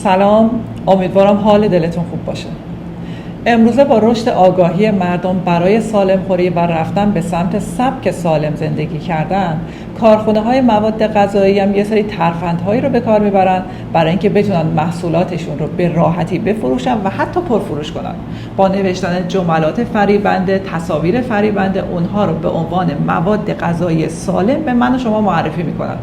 سلام، امیدوارم حال دلتون خوب باشه. امروزه با رشد آگاهی مردم برای سالم خوری و رفتن به سمت سبک سالم زندگی کردن، کارخونه‌های مواد غذایی هم یه سری ترفندهایی رو به کار میبرن برای اینکه بتونن محصولاتشون رو به راحتی بفروشن و حتی پرفروش کنن. با نوشتن جملات فریبنده، تصاویر فریبنده، اونها رو به عنوان مواد غذایی سالم به من و شما معرفی میکنن.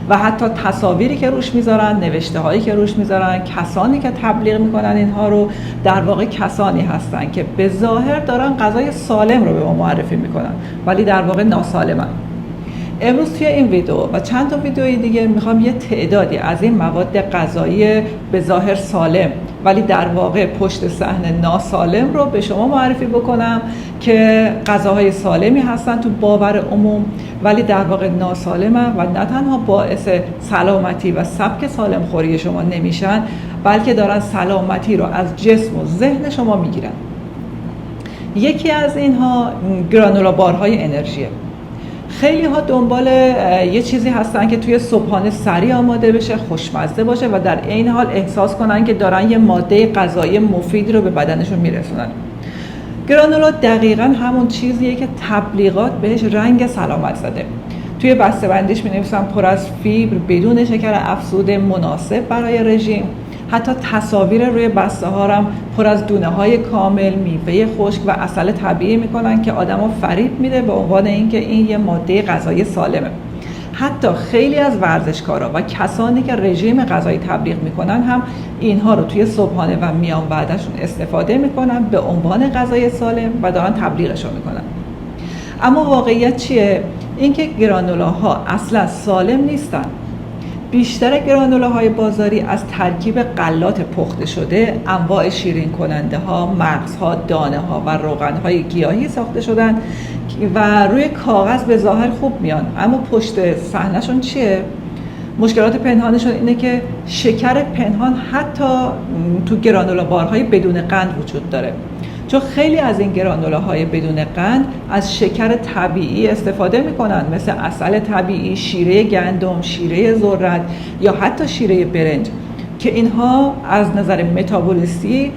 و حتی تصاویری که روش میذارن، نوشته هایی که روش میذارن، کسانی که تبلیغ میکنن اینها رو در واقع کسانی هستن که به ظاهر دارن غذای سالم رو به ما معرفی میکنن ولی در واقع ناسالمن. امروز توی این ویدیو و چند تا ویدیوی دیگه میخوام یه تعدادی از این مواد غذایی به ظاهر سالم ولی در واقع پشت صحنه ناسالم رو به شما معرفی بکنم که غذاهای سالمی هستن تو باور عموم ولی در واقع ناسالمن و نه تنها باعث سلامتی و سبک سالم خوری شما نمیشن بلکه دارن سلامتی رو از جسم و ذهن شما میگیرن. یکی از اینها گرانولا بارهای انرژیه. خیلی ها دنبال یه چیزی هستن که توی صبحانه سریع آماده بشه، خوشمزه باشه و در عین حال احساس کنن که دارن یه ماده غذایی مفیدی رو به بدنشون میرسونن. گرانولا دقیقاً همون چیزیه که تبلیغات بهش رنگ سلامت زده. توی بسته‌بندیش می‌نویسن پر از فیبر، بدون شکر افزوده، مناسب برای رژیم. حتی تصاویر روی بسته ها هم پر از دونه های کامل، میوه خشک و عسل طبیعی میکنن که آدمو فریب میده به عنوان اینکه این یه ماده غذایی سالمه. حتی خیلی از ورزشکارا و کسانی که رژیم غذایی تبلیغ میکنن هم اینها رو توی صبحانه و میان بعدشون استفاده میکنن به عنوان غذای سالم و دارن تبلیغشون میکنن. اما واقعیت چیه؟ اینکه گرانولاها اصلا سالم نیستن. بیشتر گرانولاهای بازاری از ترکیب غلات پخته شده، انواع شیرین کننده ها، مغزها، دانه ها و روغن های گیاهی ساخته شدن و روی کاغذ به ظاهر خوب میان اما پشت صحنه‌شون چیه؟ مشکلات پنهانشون اینه که شکر پنهان حتی تو گرانولا بارهای بدون قند وجود داره. چون خیلی از این گرانولاهای بدون قند از شکر طبیعی استفاده میکنن مثل عسل طبیعی، شیره گندم، شیره ذرت یا حتی شیره برنج که اینها از نظر متابولیستی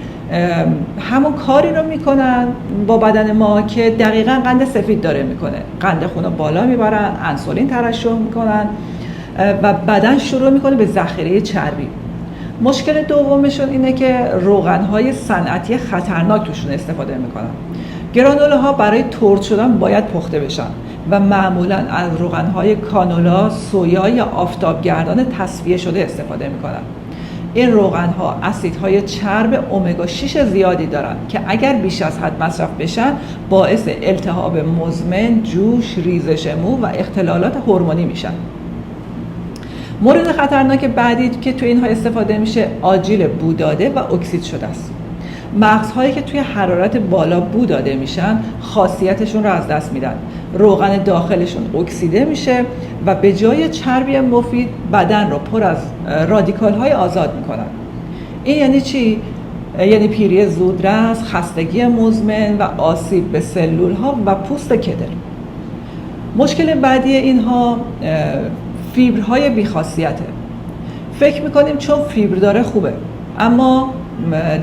همون کاری رو میکنن با بدن ما که دقیقاً قند سفید داره میکنه. قند خون رو بالا میبرن، انسولین ترشح میکنن و بدن شروع میکنه به ذخیره چربی. مشکل دومشون اینه که روغن‌های صنعتی خطرناک توشون استفاده میکنن. گرانولاها برای ترد شدن باید پخته بشن و معمولاً از روغن‌های کانولا، سویا یا آفتابگردان تصفیه شده استفاده میکنن. این روغن‌ها اسیدهای چرب امگا 6 زیادی دارن که اگر بیش از حد مصرف بشن باعث التهاب مزمن، جوش، ریزش مو و اختلالات هورمونی میشن. مورد خطرناک بعدی که توی اینها استفاده میشه آجیل بو داده و اکسید شده است. مغزهایی که توی حرارت بالا بو داده میشن خاصیتشون رو از دست میدن. روغن داخلشون اکسیده میشه و به جای چربی مفید بدن رو پر از رادیکال های آزاد میکنن. این یعنی چی؟ یعنی پیری زودرس، خستگی مزمن و آسیب به سلول ها و پوست کدر. مشکل بعدی اینها فیبرهای بیخاصیته. فکر میکنیم چون فیبر داره خوبه اما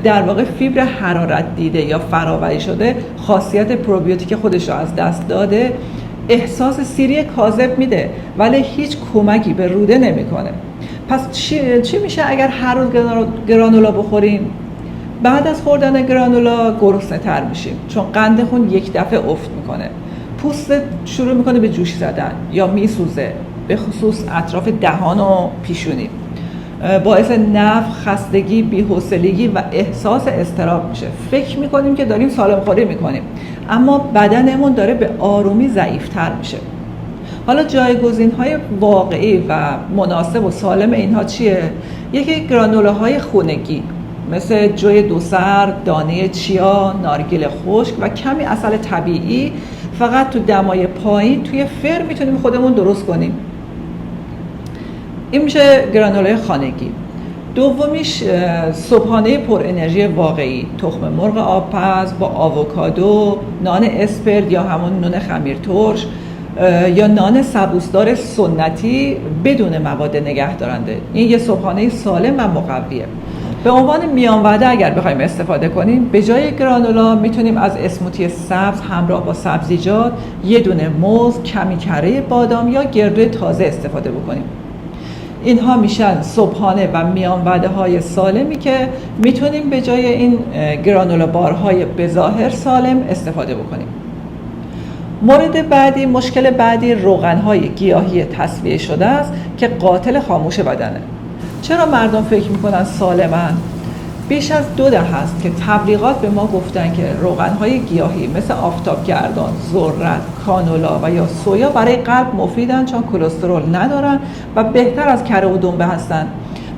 در واقع فیبر حرارت دیده یا فراوری شده خاصیت پروبیوتیک خودش رو از دست داده، احساس سیری کاذب میده ولی هیچ کمکی به روده نمیکنه. پس چی میشه اگر هر روز گرانولا بخوریم؟ بعد از خوردن گرانولا گرسنه تر میشیم چون قند خون یک دفعه افت میکنه، پوست شروع میکنه به جوش زدن یا میسوزه، به خصوص اطراف دهان و پیشونی، باعث نفخ، خستگی، بی‌حوصلگی و احساس اضطراب میشه. فکر میکنیم که داریم سالم خوری میکنیم اما بدنمون داره به آرومی ضعیفتر میشه. حالا جایگزین‌های واقعی و مناسب و سالم اینها چیه؟ یکی گرانولاهای خونگی مثل جوی دوسر، دانه چیا، نارگیل خشک و کمی عسل طبیعی فقط تو دمای پایین توی فرم میتونیم خودمون درست کنیم. این میشه گرانولای خانگی. دومیش صبحانه پر انرژی واقعی، تخم مرغ آبپز با آووکادو، نان اسپرد یا همون نون خمیر ترش یا نان سبوسدار سنتی بدون مواد نگه دارنده. این یه صبحانه سالم و مقویه. به عنوان میان وعده اگر بخوایم استفاده کنیم، به جای گرانولا میتونیم از اسموتی سبز همراه با سبزیجات، یه دونه موز، کمی کره بادام یا گردو تازه استفاده بکنیم. اینها میشن صبحانه و میان وعده های سالمی که میتونیم به جای این گرانولا بارهای بظاهر سالم استفاده بکنیم. مورد بعدی، مشکل بعدی روغن‌های گیاهی تصفیه شده است که قاتل خاموش بدنه. چرا مردم فکر میکنن سالمن؟ بیش از 2 دهه است که تبلیغات به ما گفتن که روغن‌های گیاهی مثل آفتابگردان، ذرت، کانولا و یا سویا برای قلب مفیدن چون کلسترول ندارن و بهتر از کره و دنبه هستن.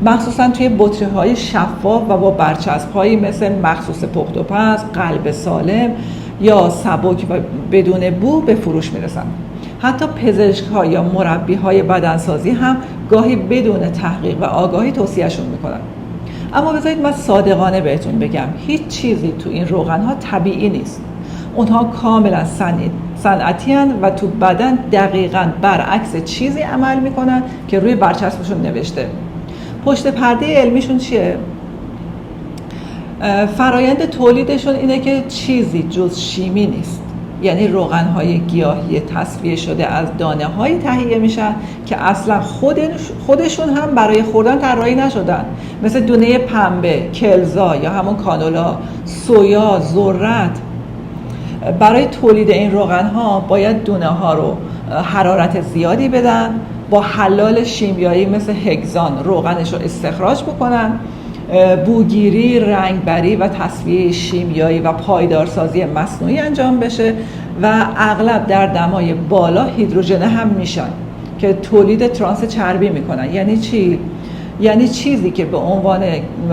مخصوصا توی بطری‌های شفاف و با برچسب‌هایی مثل مخصوص پخت و پز، قلب سالم یا سبک و بدون بو به فروش میرسن. حتی پزشک‌ها یا مربی‌های بدنسازی هم گاهی بدون تحقیق و آگاهی توصیهشون میکنن. اما بذارید من صادقانه بهتون بگم، هیچ چیزی تو این روغن‌ها طبیعی نیست. اونها کاملا صنعتی هستند و تو بدن دقیقاً برعکس چیزی عمل میکنن که روی برچسبشون نوشته. پشت پرده علمیشون چیه؟ فرایند تولیدشون اینه که چیزی جز شیمی نیست. یعنی روغن‌های گیاهی تصفیه شده از دانه‌هایی تهیه میشن که اصلا خودشون هم برای خوردن طراحی نشدن، مثل دونه پنبه، کلزا یا همون کانولا، سویا، ذرت. برای تولید این روغن‌ها باید دونه‌ها رو حرارت زیادی بدن، با حلال شیمیایی مثل هگزان روغنش رو استخراج بکنن، بوگیری، رنگبری و تصفیه شیمیایی و پایدارسازی مصنوعی انجام بشه و اغلب در دمای بالا هیدروژنه هم میشن که تولید ترانس چربی میکنن. یعنی چی؟ یعنی چیزی که به عنوان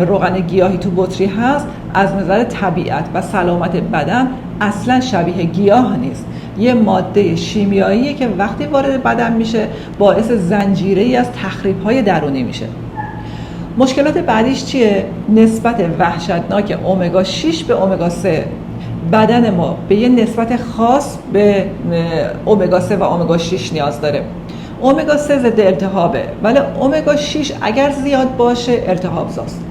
روغن گیاهی تو بطری هست از نظر طبیعت و سلامت بدن اصلا شبیه گیاه نیست. یه ماده شیمیاییه که وقتی وارد بدن میشه باعث زنجیره‌ای از تخریب‌های درونی میشه. مشکلات بعدیش چیه؟ نسبت وحشتناک امگا 6 به امگا 3. بدن ما به یه نسبت خاص به امگا 3 و امگا 6 نیاز داره. امگا 3 ضد التهابه، ولی امگا 6 اگر زیاد باشه التهاب زاست.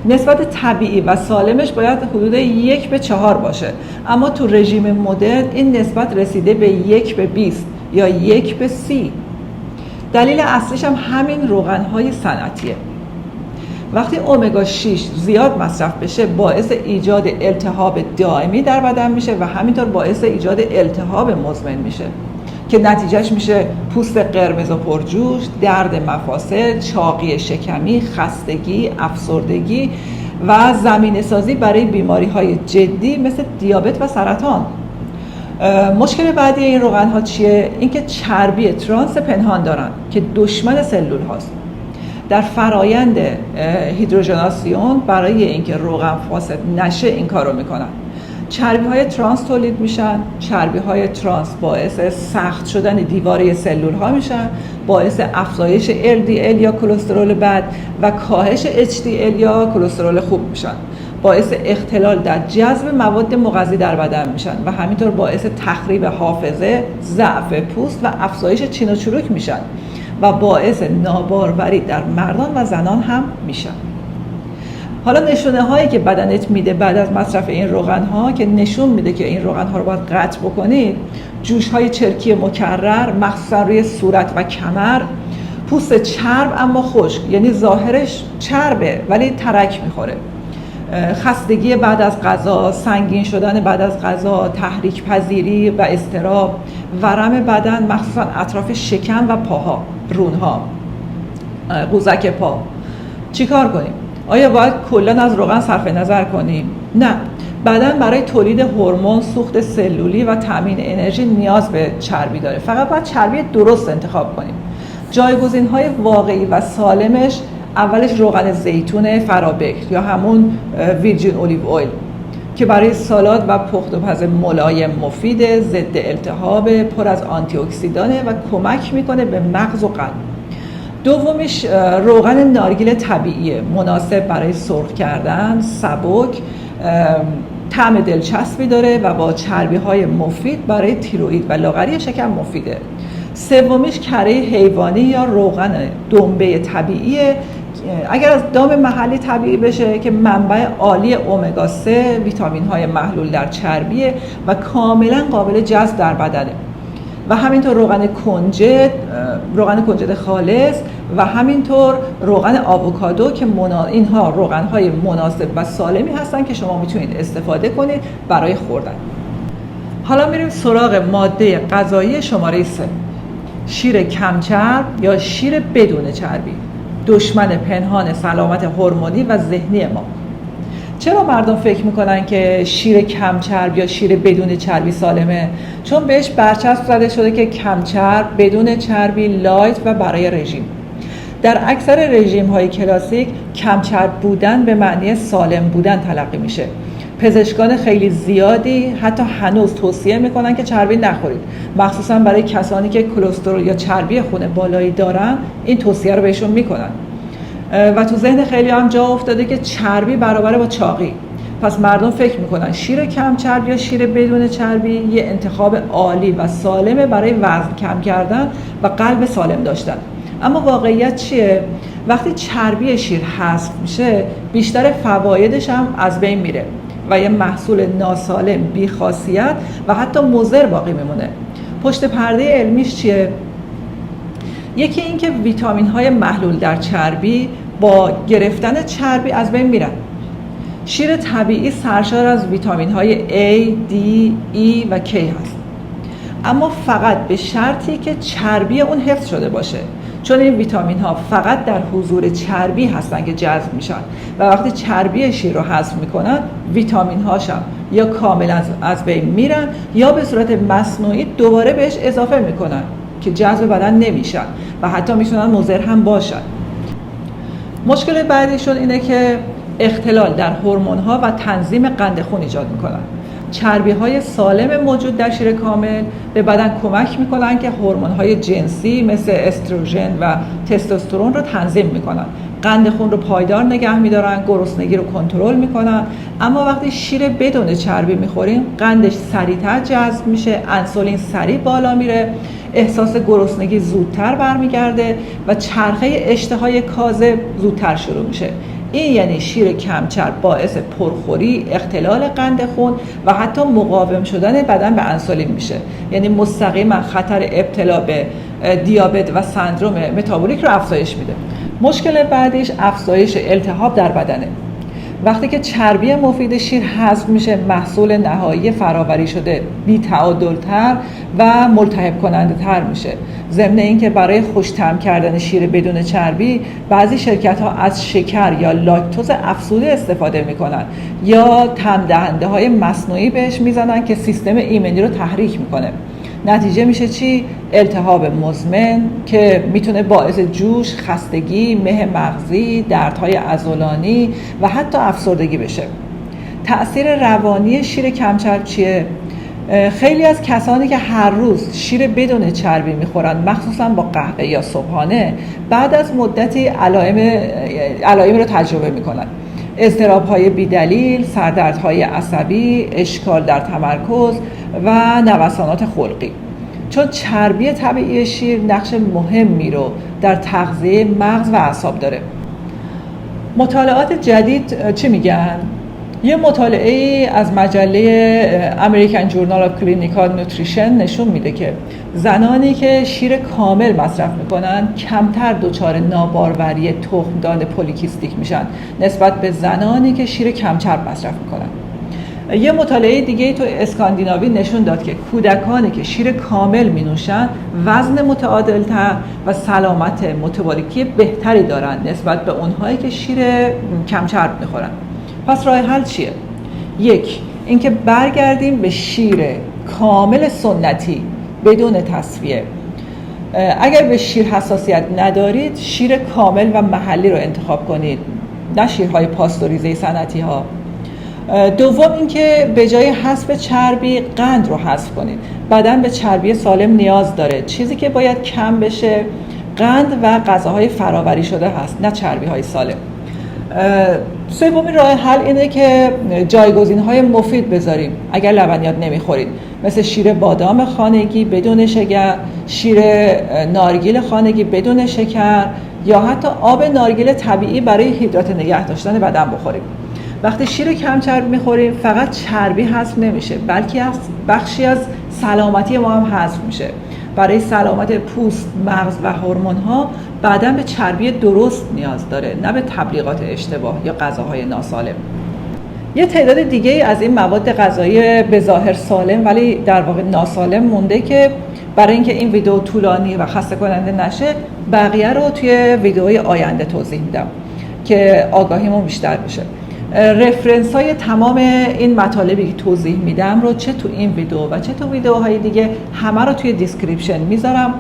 نسبت طبیعی و سالمش باید حدود 1 به 4 باشه، اما تو رژیم مدرن این نسبت رسیده به 1 به 20 یا 1 به 30. دلیل اصلیش هم همین روغن‌های صنعتیه. وقتی امگا 6 زیاد مصرف بشه باعث ایجاد التهاب دائمی در بدن میشه و همینطور باعث ایجاد التهاب مزمن میشه که نتیجهش میشه پوست قرمز و پرجوش، درد مفاصل، چاقی شکمی، خستگی، افسردگی و زمینه سازی برای بیماری‌های جدی مثل دیابت و سرطان. مشکل بعدی این روغن‌ها چیه؟ اینکه چربی ترانس پنهان دارن که دشمن سلول هاست. در فرایند هیدروژناسیون برای اینکه روغن فاسد نشه این کارو میکنن. چربی‌های ترانس تولید میشن، چربی‌های ترانس باعث سخت شدن دیواره سلول‌ها میشن، باعث افزایش LDL یا کلسترول بد و کاهش HDL یا کلسترول خوب میشن. باعث اختلال در جذب مواد مغذی در بدن میشن و همینطور باعث تخریب حافظه، ضعف پوست و افزایش چین و چروک میشن و باعث ناباروری در مردان و زنان هم میشن. حالا نشونه هایی که بدنت میده بعد از مصرف این روغن ها که نشون میده که این روغن ها رو باید قطع بکنید: جوش های چرکی مکرر مخصوصا روی صورت و کمر، پوست چرب اما خشک، یعنی ظاهرش چربه ولی ترک میخوره، خستگی بعد از غذا، سنگین شدن بعد از غذا، تحریک پذیری و اضطراب، ورم بدن مخصوصا اطراف شکم و پاها، رونها، قوزک پا. چی کار کنیم؟ آیا باید کلاً از روغن صرف نظر کنیم؟ نه. بدن برای تولید هورمون، سوخت سلولی و تامین انرژی نیاز به چربی داره. فقط باید چربی درست انتخاب کنیم. جایگزین‌های واقعی و سالمش اولش روغن زیتون فرابکر یا همون ویرجین اولیو اویل که برای سالاد و پخت و پز ملایم مفیده، ضد التهاب، پر از آنتی اکسیدانه و کمک میکنه به مغز و قلب. دومیش روغن نارگیل طبیعیه، مناسب برای سرخ کردن، سبک طعم دلچسبی داره و با چربی‌های مفید برای تیروئید و لاغری شکم مفیده. سومیش کره حیوانی یا روغن دنبه طبیعیه. اگر از دام محلی طبیعی بشه که منبع عالی امگا 3 ویتامین‌های محلول در چربیه و کاملا قابل جذب در بدنه. و همینطور روغن کنجد خالص و همینطور روغن آووکادو که اینها روغن‌های مناسب و سالمی هستن که شما میتونید استفاده کنید برای خوردن. حالا میریم سراغ ماده غذایی شماره 3. شیر کمچرب یا شیر بدون چربی، دشمن پنهان سلامت هورمونی و ذهنی ما. چرا مردم فکر میکنن که شیر کمچرب یا شیر بدون چربی سالمه؟ چون بهش برچسب زده شده که کمچرب، بدون چربی، لایت و برای رژیم. در اکثر رژیم های کلاسیک کمچرب بودن به معنی سالم بودن تلقی میشه. پزشکان خیلی زیادی حتی هنوز توصیه میکنن که چربی نخورید، مخصوصا برای کسانی که کلسترول یا چربی خون بالایی دارن این توصیه رو بهشون میکنن. و تو ذهن خیلی هم جا افتاده که چربی برابره با چاقی. پس مردم فکر میکنن شیر کم چرب یا شیر بدون چربی یه انتخاب عالی و سالمه برای وزن کم کردن و قلب سالم داشتن. اما واقعیت چیه؟ وقتی چربی شیر حذف میشه بیشتر فوایدش هم از بین میره و یه محصول ناسالم، بی‌خاصیت و حتی مضر باقی میمونه. پشت پرده علمیش چیه؟ یکی این که ویتامین‌های محلول در چربی با گرفتن چربی از بین میرن. شیر طبیعی سرشار از ویتامین‌های A, D, E و K هست. اما فقط به شرطی که چربی اون حفظ شده باشه. چون این ویتامین‌ها فقط در حضور چربی هستن که جذب میشن و وقتی چربی شیر رو حذف میکنن ویتامین‌هاش هم یا کاملا از بین میرن یا به صورت مصنوعی دوباره بهش اضافه میکنن که جذب بدن نمیشن و حتی میتونن مضر هم باشن. مشکل بعدیشون اینه که اختلال در هورمون‌ها و تنظیم قند خون ایجاد میکنن. چربی‌های سالم موجود در شیر کامل به بدن کمک میکنن که هورمون‌های جنسی مثل استروژن و تستوسترون رو تنظیم میکنن. قند خون رو پایدار نگه میدارن، گرسنگی رو کنترل میکنن. اما وقتی شیر بدون چربی میخوریم قندش سریعتر جذب میشه، انسولین سریع بالا میره، احساس گرسنگی زودتر برمیگرده و چرخه اشتهای کاذب زودتر شروع میشه. این یعنی شیر کمچرب باعث پرخوری، اختلال قند خون و حتی مقاوم شدن بدن به انسولین میشه. یعنی مستقیما خطر ابتلا به دیابت و سندروم متابولیک رو افزایش میده. مشکل بعدیش افزایش التهاب در بدنه. وقتی که چربی مفید شیر حذف میشه محصول نهایی فراوری شده بی‌تعادل‌تر و ملتهب کننده تر میشه. ضمن اینکه برای خوش طعم کردن شیر بدون چربی بعضی شرکت‌ها از شکر یا لاکتوز افزوده استفاده میکنن یا طعم دهنده های مصنوعی بهش میزنن که سیستم ایمنی رو تحریک میکنه. نتیجه میشه چی؟ التهاب مزمن که میتونه باعث جوش، خستگی، مه مغزی، دردهای عضلانی و حتی افسردگی بشه. تأثیر روانی شیر کمچرب چیه؟ خیلی از کسانی که هر روز شیر بدون چربی میخورن مخصوصا با قهوه یا صبحانه بعد از مدتی علائم رو تجربه میکنن. اضطراب‌های بی‌دلیل، سردردهای عصبی، اشکال در تمرکز و نوسانات خلقی. چون چربی طبیعی شیر نقش مهمی رو در تغذیه مغز و اعصاب داره. مطالعات جدید چی میگن؟ یه مطالعه از مجله American Journal of Clinical Nutrition نشون میده که زنانی که شیر کامل مصرف میکنن کمتر دچار ناباروری تخمدان پلیکیستیک میشن نسبت به زنانی که شیر کمچرب مصرف میکنن. یه مطالعه دیگه تو اسکاندیناوی نشون داد که کودکانی که شیر کامل مینوشن وزن متعادل‌تر و سلامت متابولیکی بهتری دارن نسبت به اونهایی که شیر کمچرب میخورن. پس راه حل چیه؟ یک، اینکه برگردیم به شیر کامل سنتی بدون تصفیه. اگر به شیر حساسیت ندارید شیر کامل و محلی رو انتخاب کنید، نه شیرهای پاستوریزه صنعتی ها. دوم اینکه به جای حذف چربی قند رو حذف کنید. بدن به چربی سالم نیاز داره. چیزی که باید کم بشه قند و غذاهای فراوری شده هست، نه چربی های سالم. سومین راه حل اینه که جایگزین‌های مفید بذاریم اگر لبنیات نمیخورید، مثل شیر بادام خانگی بدون شکر، شیر نارگیل خانگی بدون شکر، یا حتی آب نارگیل طبیعی برای هیدرات نگه داشتن بدن بخوریم. وقتی شیر کم چربی میخوریم فقط چربی حذف نمیشه، بلکه بخشی از سلامتی ما هم حذف میشه. برای سلامت پوست، مغز و هورمون‌ها بدن به چربی درست نیاز داره، نه به تبلیغات اشتباه یا غذاهای ناسالم. یه تعداد دیگه از این مواد غذایی به ظاهر سالم ولی در واقع ناسالم مونده که برای اینکه این ویدیو طولانی و خسته کننده نشه، بقیه رو توی ویدیوهای آینده توضیح میدم که آگاهیمون بیشتر بشه. رفرنس های تمام این مطالبی که توضیح میدم رو چه تو این ویدیو و چه تو ویدیوهای دیگه همه رو توی دیسکریپشن میذارم.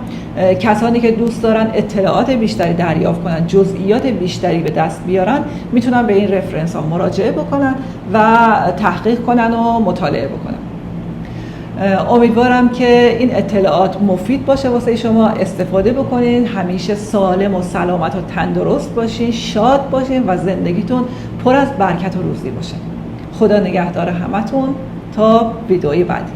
کسانی که دوست دارن اطلاعات بیشتری دریافت کنن، جزئیات بیشتری به دست بیارن، میتونن به این رفرنس ها مراجعه بکنن و تحقیق کنن و مطالعه بکنن. امیدوارم که این اطلاعات مفید باشه واسه شما، استفاده بکنین، همیشه سالم و سلامت و تندرست باشین، شاد باشین و زندگیتون پر از برکت و روزی باشه. خدا نگهدار همتون تا ویدئوی بعدی.